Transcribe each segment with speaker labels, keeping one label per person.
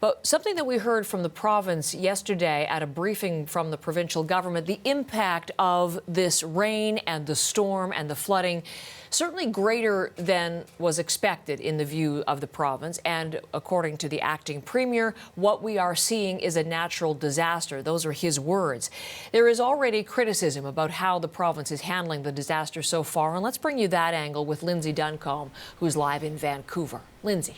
Speaker 1: But something that we heard from the province yesterday at a briefing from the provincial government, the impact of this rain and the storm and the flooding, certainly greater than was expected in the view of the province. And according to the acting premier, what we are seeing is a natural disaster. Those are his words. There is already criticism about how the province is handling the disaster so far. And let's bring you that angle with Lindsay Duncombe, who's live in Vancouver. Lindsay.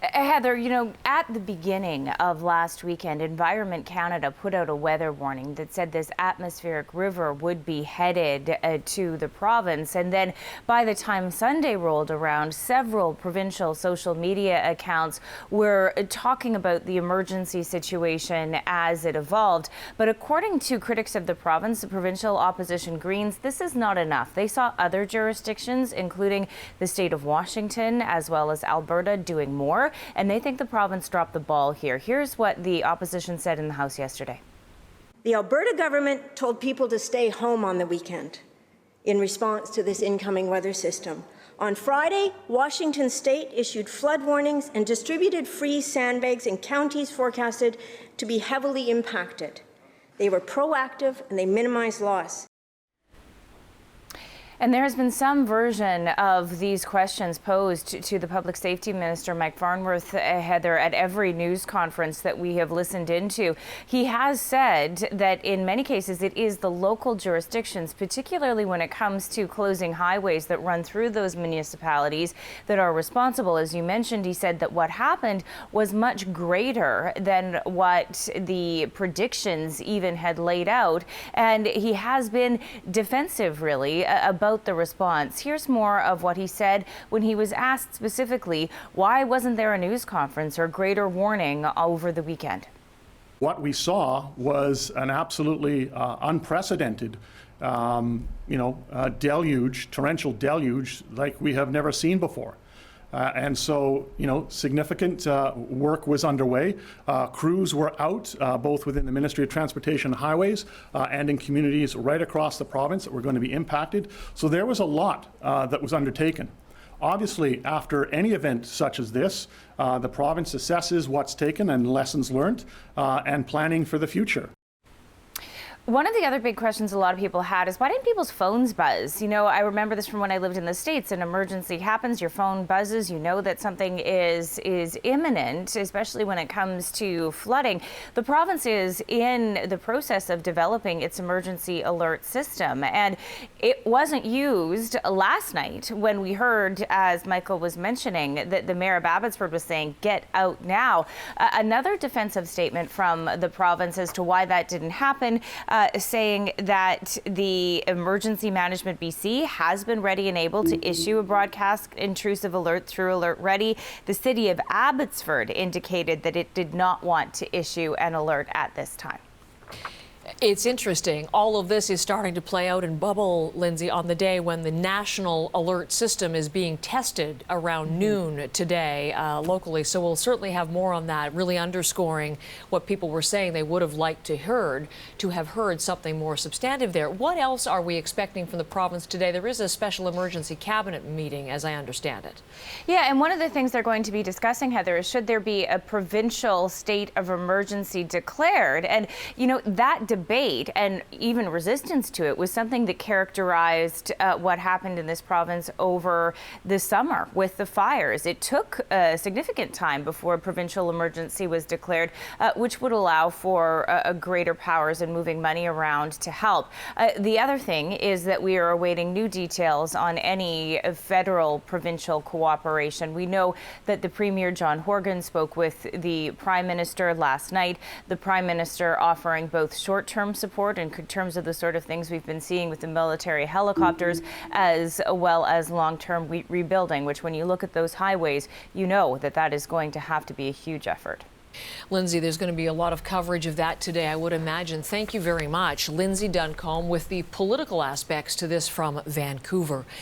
Speaker 2: Heather, you know, at the beginning of last weekend, Environment Canada put out a weather warning that said this atmospheric river would be headed to the province. And then by the time Sunday rolled around, several provincial social media accounts were talking about the emergency situation as it evolved. But according to critics of the province, the provincial opposition Greens, this is not enough. They saw other jurisdictions, including the state of Washington as well as Alberta, doing more. And they think the province dropped the ball here. Here's what the opposition said in the House yesterday.
Speaker 3: The Alberta government told people to stay home on the weekend in response to this incoming weather system. On Friday, Washington State issued flood warnings and distributed free sandbags in counties forecasted to be heavily impacted. They were proactive and they minimized loss.
Speaker 2: And there has been some version of these questions posed to the Public Safety Minister, Mike Farnworth, Heather, at every news conference that we have listened into. He has said that in many cases it is the local jurisdictions, particularly when it comes to closing highways that run through those municipalities, that are responsible. As you mentioned, he said that what happened was much greater than what the predictions even had laid out. And he has been defensive, really, about the response. Here's more of what he said when he was asked specifically, why wasn't there a news conference or greater warning over the weekend?
Speaker 4: What we saw was an absolutely unprecedented, deluge, torrential deluge like we have never seen before. And so, significant work was underway. Crews were out, both within the Ministry of Transportation and Highways and in communities right across the province that were going to be impacted. So there was a lot that was undertaken. Obviously, after any event such as this, the province assesses what's taken and lessons learned and planning for the future.
Speaker 2: One of the other big questions a lot of people had is, why didn't people's phones buzz? You know, I remember this from when I lived in the States. An emergency happens, your phone buzzes, you know that something is imminent, especially when it comes to flooding. The province is in the process of developing its emergency alert system, and it wasn't used last night when we heard, as Michael was mentioning, that the mayor of Abbotsford was saying, get out now. Another defensive statement from the province as to why that didn't happen, saying that the Emergency Management BC has been ready and able to issue a broadcast intrusive alert through Alert Ready. The city of Abbotsford indicated that it did not want to issue an alert at this time.
Speaker 1: It's interesting. All of this is starting to play out and bubble, Lindsay, on the day when the national alert system is being tested around noon today locally. So we'll certainly have more on that, really underscoring what people were saying they would have liked to have heard something more substantive there. What else are we expecting from the province today? There is a special emergency cabinet meeting, as I understand it.
Speaker 2: Yeah, and one of the things they're going to be discussing, Heather, is should there be a provincial state of emergency declared? And, that debate and even resistance to it was something that characterized what happened in this province over the summer with the fires. It took a significant time before a provincial emergency was declared, which would allow for greater powers in moving money around to help. The other thing is that we are awaiting new details on any federal provincial cooperation. We know that the Premier John Horgan spoke with the Prime Minister last night, the Prime Minister offering both short-term support in terms of the sort of things we've been seeing with the military helicopters, as well as long-term rebuilding, which when you look at those highways, you know that is going to have to be a huge effort.
Speaker 1: Lindsay, there's going to be a lot of coverage of that today, I would imagine. Thank you very much. Lindsay Duncombe with the political aspects to this from Vancouver.